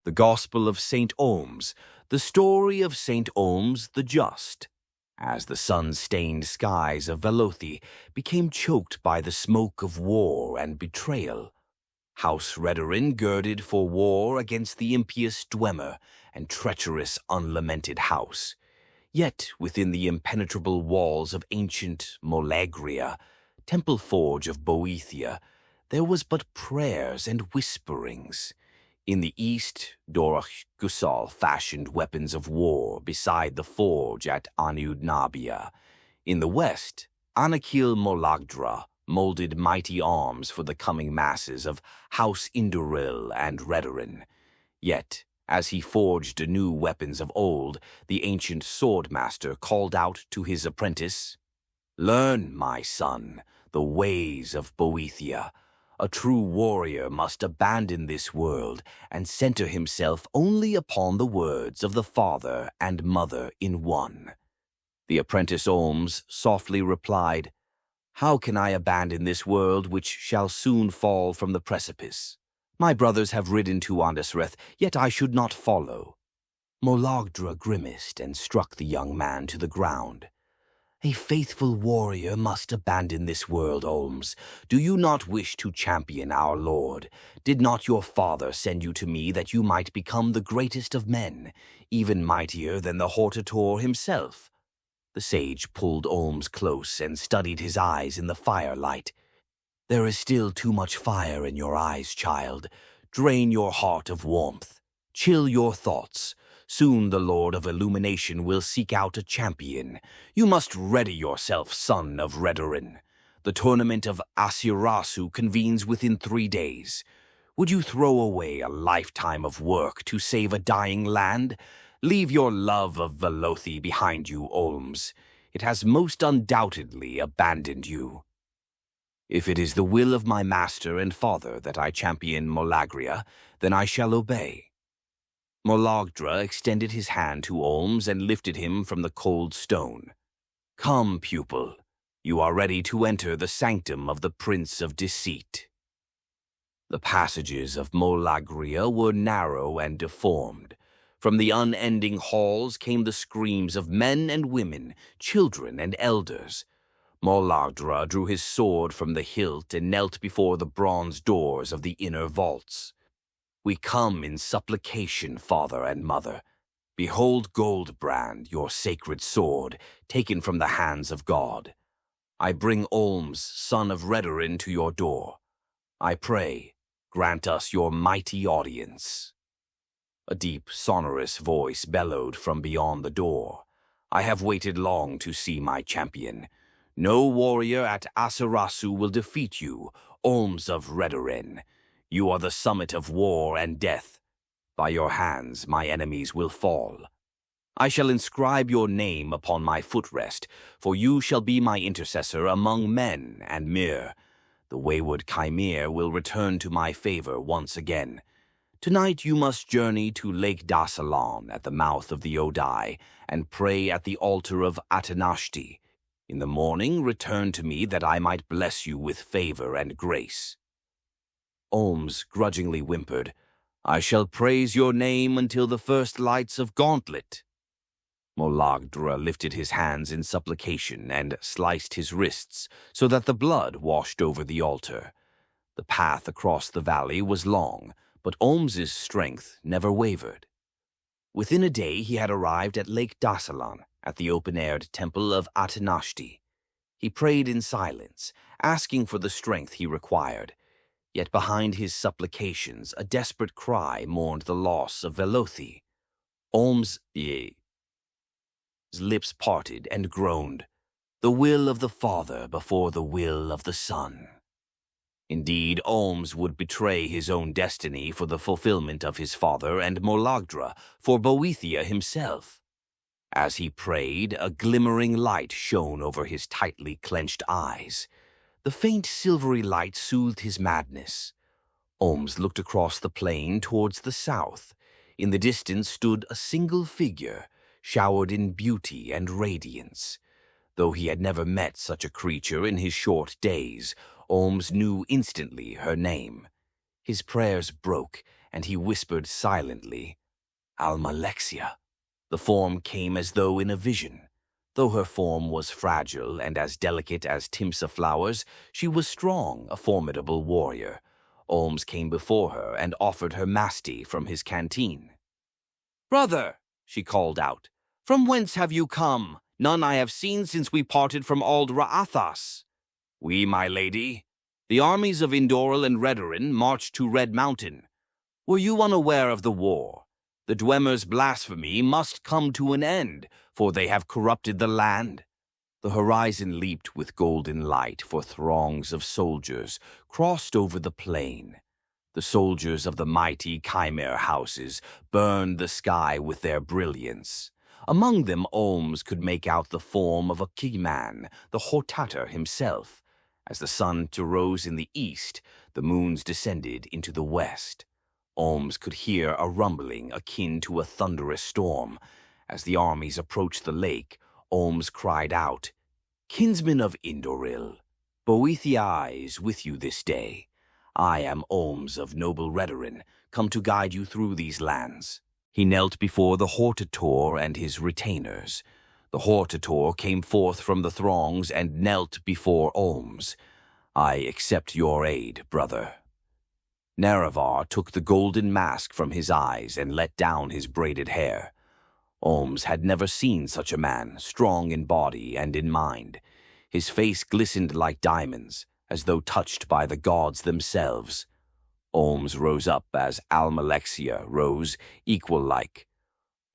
The Gospel of St Olms, the story of St Olms the Just, as the sun-stained skies of Velothi became choked by the smoke of war and betrayal. House Redorin girded for war against the impious Dwemer and treacherous unlamented house. Yet within the impenetrable walls of ancient Molagria, temple forge of Boethia, there was but prayers and whisperings. In the east, Dorach Gusal fashioned weapons of war beside the forge at Aniudnabia. In the west, Anakil Molagdra molded mighty arms for the coming masses of House Induril and Redorin. Yet, as he forged anew weapons of old, the ancient swordmaster called out to his apprentice, "Learn, my son, the ways of Boethia. A true warrior must abandon this world and center himself only upon the words of the Father and Mother in one." The apprentice Olms softly replied, "How can I abandon this world which shall soon fall from the precipice? My brothers have ridden to Andesreth, yet I should not follow." Molagdra grimaced and struck the young man to the ground. "A faithful warrior must abandon this world, Olms. Do you not wish to champion our Lord? Did not your father send you to me that you might become the greatest of men, even mightier than the Hortator himself?" The sage pulled Olms close and studied his eyes in the firelight. "There is still too much fire in your eyes, child. Drain your heart of warmth. Chill your thoughts. Soon the Lord of Illumination will seek out a champion. You must ready yourself, son of Redorin. The tournament of Asirasu convenes within 3 days. Would you throw away a lifetime of work to save a dying land? Leave your love of Velothi behind you, Olms. It has most undoubtedly abandoned you." "If it is the will of my master and father that I champion Molagria, then I shall obey." Molagdra extended his hand to Olms and lifted him from the cold stone. "Come, pupil. You are ready to enter the sanctum of the Prince of Deceit." The passages of Molagria were narrow and deformed. From the unending halls came the screams of men and women, children and elders. Molagdra drew his sword from the hilt and knelt before the bronze doors of the inner vaults. "We come in supplication, father and mother. Behold Goldbrand, your sacred sword, taken from the hands of God. I bring Olms, son of Redorin, to your door. I pray, grant us your mighty audience." A deep, sonorous voice bellowed from beyond the door. "I have waited long to see my champion. No warrior at Asirasu will defeat you, Olms of Redorin. You are the summit of war and death. By your hands my enemies will fall. I shall inscribe your name upon my footrest, for you shall be my intercessor among men and Mir. The wayward Chimere will return to my favor once again. Tonight you must journey to Lake Dasalon at the mouth of the Odai and pray at the altar of Atanashti. In the morning return to me that I might bless you with favor and grace." Olms grudgingly whimpered, "I shall praise your name until the first lights of Gauntlet." Molagdra lifted his hands in supplication and sliced his wrists so that the blood washed over the altar. The path across the valley was long, but Olms's strength never wavered. Within a day he had arrived at Lake Dasalan, at the open-aired temple of Atanashti. He prayed in silence, asking for the strength he required. Yet behind his supplications, a desperate cry mourned the loss of Velothi. Olms' lips parted and groaned, "The will of the Father before the will of the Son." Indeed, Olms would betray his own destiny for the fulfillment of his father and Molagdra for Boethia himself. As he prayed, a glimmering light shone over his tightly clenched eyes. The faint silvery light soothed his madness. Olms looked across the plain towards the south. In the distance stood a single figure, showered in beauty and radiance. Though he had never met such a creature in his short days, Olms knew instantly her name. His prayers broke, and he whispered silently, "Almalexia." The form came as though in a vision. Though her form was fragile and as delicate as timsa flowers, she was strong, a formidable warrior. Olms came before her and offered her masti from his canteen. "Brother," she called out, "from whence have you come? None I have seen since we parted from Ald Ra'athas." "We, my lady. The armies of Indoril and Redorin marched to Red Mountain. Were you unaware of the war? The Dwemer's blasphemy must come to an end, for they have corrupted the land." The horizon leaped with golden light, for throngs of soldiers crossed over the plain. The soldiers of the mighty Chimere houses burned the sky with their brilliance. Among them Olms could make out the form of a keyman, the Hortator himself. As the sun rose in the east, the moons descended into the west. Olms could hear a rumbling akin to a thunderous storm. As the armies approached the lake, Olms cried out, "Kinsmen of Indoril, Boethia is with you this day. I am Olms of noble Redorin, come to guide you through these lands." He knelt before the Hortator and his retainers. The Hortator came forth from the throngs and knelt before Olms. "I accept your aid, brother." Nerevar took the golden mask from his eyes and let down his braided hair. Olms had never seen such a man, strong in body and in mind. His face glistened like diamonds, as though touched by the gods themselves. Olms rose up as Almalexia rose, equal-like.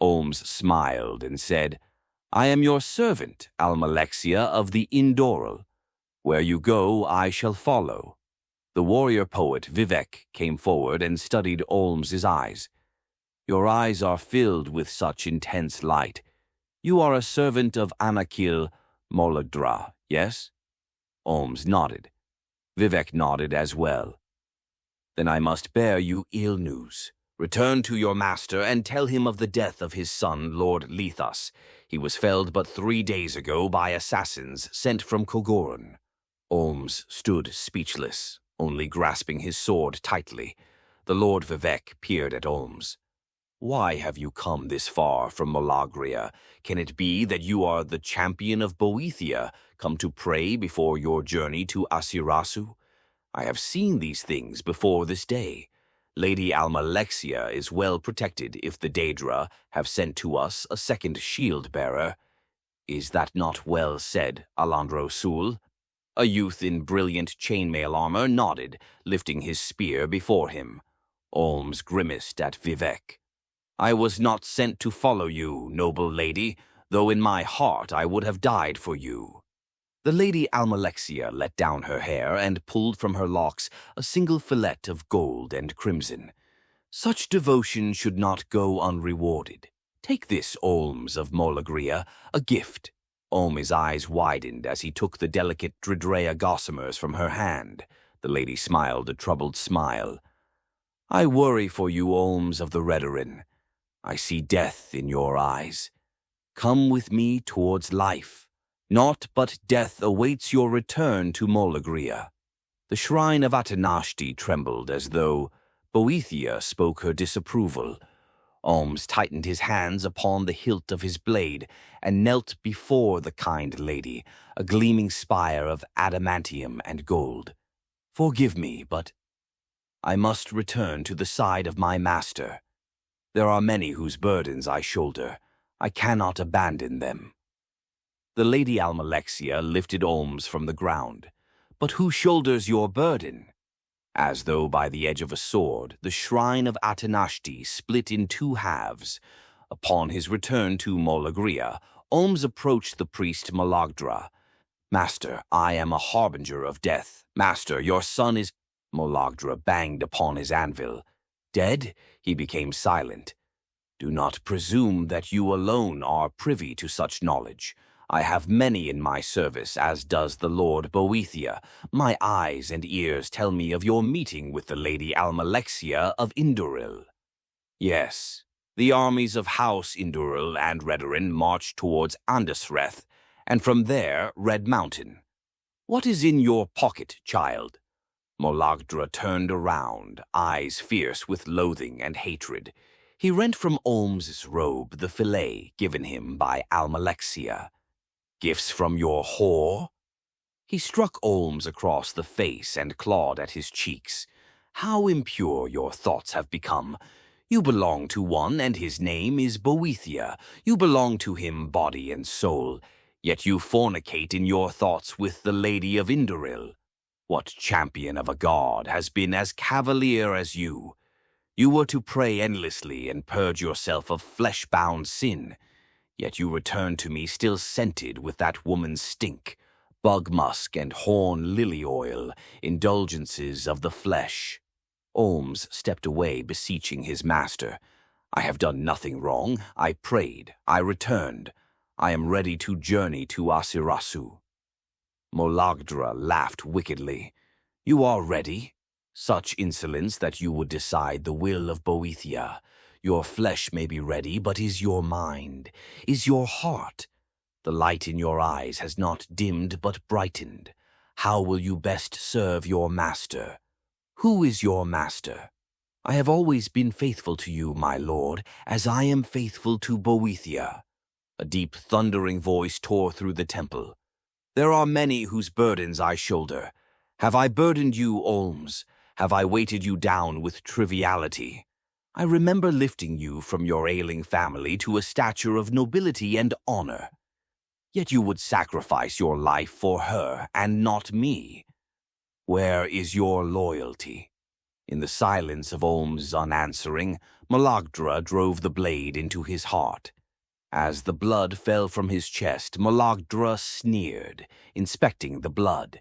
Olms smiled and said, "I am your servant, Almalexia of the Indoril. Where you go, I shall follow." The warrior poet Vivek came forward and studied Olms's eyes. "Your eyes are filled with such intense light. You are a servant of Anakil Molagdra, yes?" Olms nodded. Vivek nodded as well. "Then I must bear you ill news. Return to your master and tell him of the death of his son, Lord Lethas. He was felled but 3 days ago by assassins sent from Kogorun." Olms stood speechless, only grasping his sword tightly. The Lord Vivek peered at Olms. "Why have you come this far from Molagria? Can it be that you are the champion of Boethia, come to pray before your journey to Asirasu? I have seen these things before this day. Lady Almalexia is well protected if the Daedra have sent to us a second shield-bearer. Is that not well said, Alandro Sul?" A youth in brilliant chainmail armor nodded, lifting his spear before him. Olms grimaced at Vivek. "I was not sent to follow you, noble lady, though in my heart I would have died for you." The Lady Almalexia let down her hair and pulled from her locks a single fillet of gold and crimson. "Such devotion should not go unrewarded. Take this, Olms of Molagria, a gift." Olm's eyes widened as he took the delicate Dridrea gossamers from her hand. The lady smiled a troubled smile. "I worry for you, Olms of the Redorin. I see death in your eyes. Come with me towards life. Naught but death awaits your return to Molagria." The shrine of Atanashti trembled as though Boethia spoke her disapproval. Olms tightened his hands upon the hilt of his blade and knelt before the kind lady, a gleaming spire of adamantium and gold. "Forgive me, but I must return to the side of my master. There are many whose burdens I shoulder. I cannot abandon them." The Lady Almalexia lifted Olms from the ground. "But who shoulders your burden?" As though by the edge of a sword, the shrine of Atanashti split in 2 halves. Upon his return to Molagria, Olms approached the priest Molagdra. "Master, I am a harbinger of death. Master, your son is—" Molagdra banged upon his anvil. "Dead?" He became silent. "Do not presume that you alone are privy to such knowledge. I have many in my service, as does the Lord Boethia. My eyes and ears tell me of your meeting with the Lady Almalexia of Indoril." "Yes, the armies of House Indoril and Redorin marched towards Andasreth, and from there Red Mountain. What is in your pocket, child?" Molagdra turned around, eyes fierce with loathing and hatred. He rent from Olms's robe the fillet given him by Almalexia. Gifts from your whore? He struck Olms across the face and clawed at his cheeks. How impure your thoughts have become. You belong to one, and his name is Boethia. You belong to him body and soul. Yet you fornicate in your thoughts with the Lady of Indoril. What champion of a god has been as cavalier as you? You were to pray endlessly and purge yourself of flesh-bound sin. Yet you return to me still scented with that woman's stink, bug musk and horn lily oil, indulgences of the flesh. Olms stepped away, beseeching his master. I have done nothing wrong. I prayed. I returned. I am ready to journey to Asirasu. Molagdra laughed wickedly. You are ready? Such insolence that you would decide the will of Boethia. Your flesh may be ready, but is your mind? Is your heart? The light in your eyes has not dimmed but brightened. How will you best serve your master? Who is your master? I have always been faithful to you, my lord, as I am faithful to Boethia. A deep, thundering voice tore through the temple. There are many whose burdens I shoulder. Have I burdened you, Olms? Have I weighted you down with triviality? I remember lifting you from your ailing family to a stature of nobility and honor. Yet you would sacrifice your life for her and not me. Where is your loyalty? In the silence of Olms' unanswering, Molagdra drove the blade into his heart. As the blood fell from his chest, Molagdra sneered, inspecting the blood.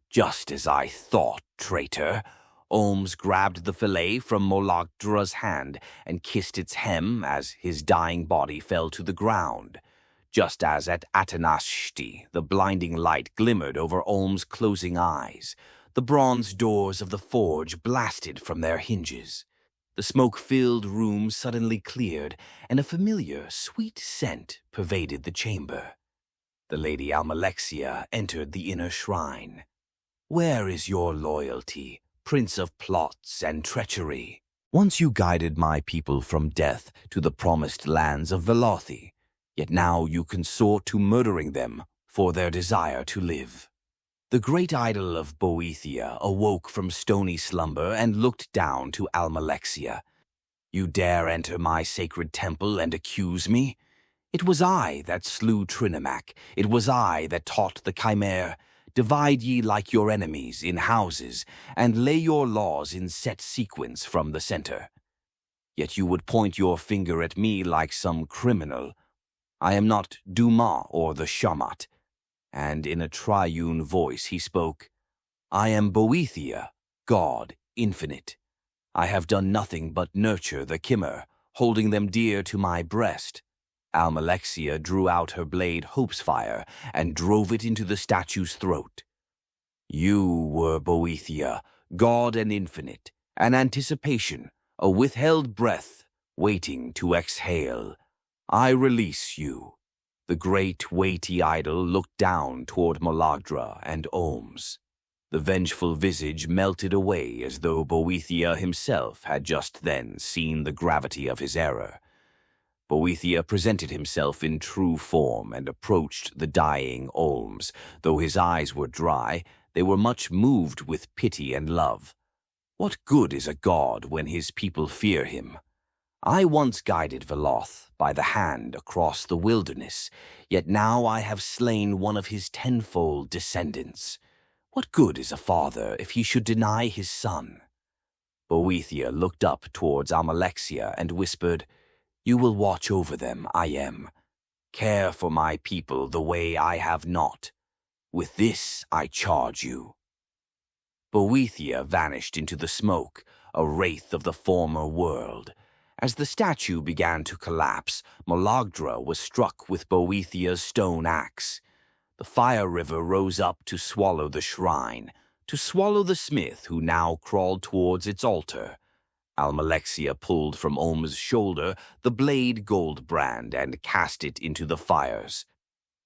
Just as I thought, traitor. Olms grabbed the fillet from Molagdra's hand and kissed its hem as his dying body fell to the ground. Just as at Atanashti, the blinding light glimmered over Olms' closing eyes. The bronze doors of the forge blasted from their hinges. The smoke-filled room suddenly cleared, and a familiar, sweet scent pervaded the chamber. The Lady Almalexia entered the inner shrine. Where is your loyalty, prince of plots and treachery? Once you guided my people from death to the promised lands of Velothi, yet now you consort to murdering them for their desire to live. The great idol of Boethia awoke from stony slumber and looked down to Almalexia. You dare enter my sacred temple and accuse me? It was I that slew Trinimac. It was I that taught the Chimere. Divide ye like your enemies in houses, and lay your laws in set sequence from the center. Yet you would point your finger at me like some criminal. I am not Dumas or the Shamat. And in a triune voice he spoke, I am Boethia, God infinite. I have done nothing but nurture the Chimera, holding them dear to my breast. Almalexia drew out her blade Hopesfire and drove it into the statue's throat. You were Boethia, God and infinite, an anticipation, a withheld breath, waiting to exhale. I release you. The great, weighty idol looked down toward Molagdra and Olms. The vengeful visage melted away as though Boethia himself had just then seen the gravity of his error. Boethia presented himself in true form and approached the dying Olms. Though his eyes were dry, they were much moved with pity and love. What good is a god when his people fear him? I once guided Veloth by the hand across the wilderness, yet now I have slain one of his tenfold descendants. What good is a father if he should deny his son? Boethia looked up towards Almalexia and whispered, You will watch over them, I am. Care for my people the way I have not. With this I charge you. Boethia vanished into the smoke, a wraith of the former world. As the statue began to collapse, Molagdra was struck with Boethia's stone axe. The fire river rose up to swallow the shrine, to swallow the smith who now crawled towards its altar. Almalexia pulled from Olm's shoulder the blade Goldbrand and cast it into the fires.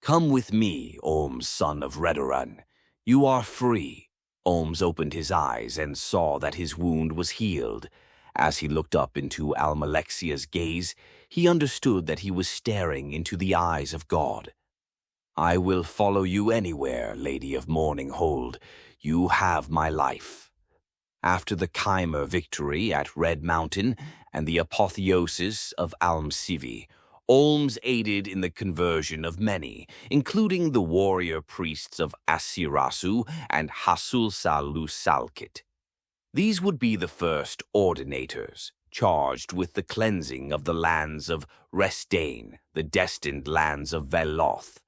Come with me, Olms, son of Redoran. You are free. Olms opened his eyes and saw that his wound was healed. As he looked up into Almalexia's gaze, he understood that he was staring into the eyes of God. "I will follow you anywhere, Lady of Morning Hold. You have my life." After the Chimer victory at Red Mountain and the apotheosis of Almsivi, Olms aided in the conversion of many, including the warrior priests of Asirasu and Hasulsalusalkit. These would be the first ordinators, charged with the cleansing of the lands of Resdain, the destined lands of Veloth.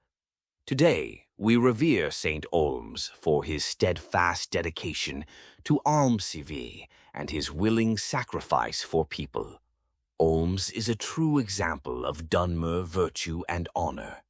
Today, we revere St. Olms for his steadfast dedication to Almsivi and his willing sacrifice for people. Olms is a true example of Dunmer virtue and honor.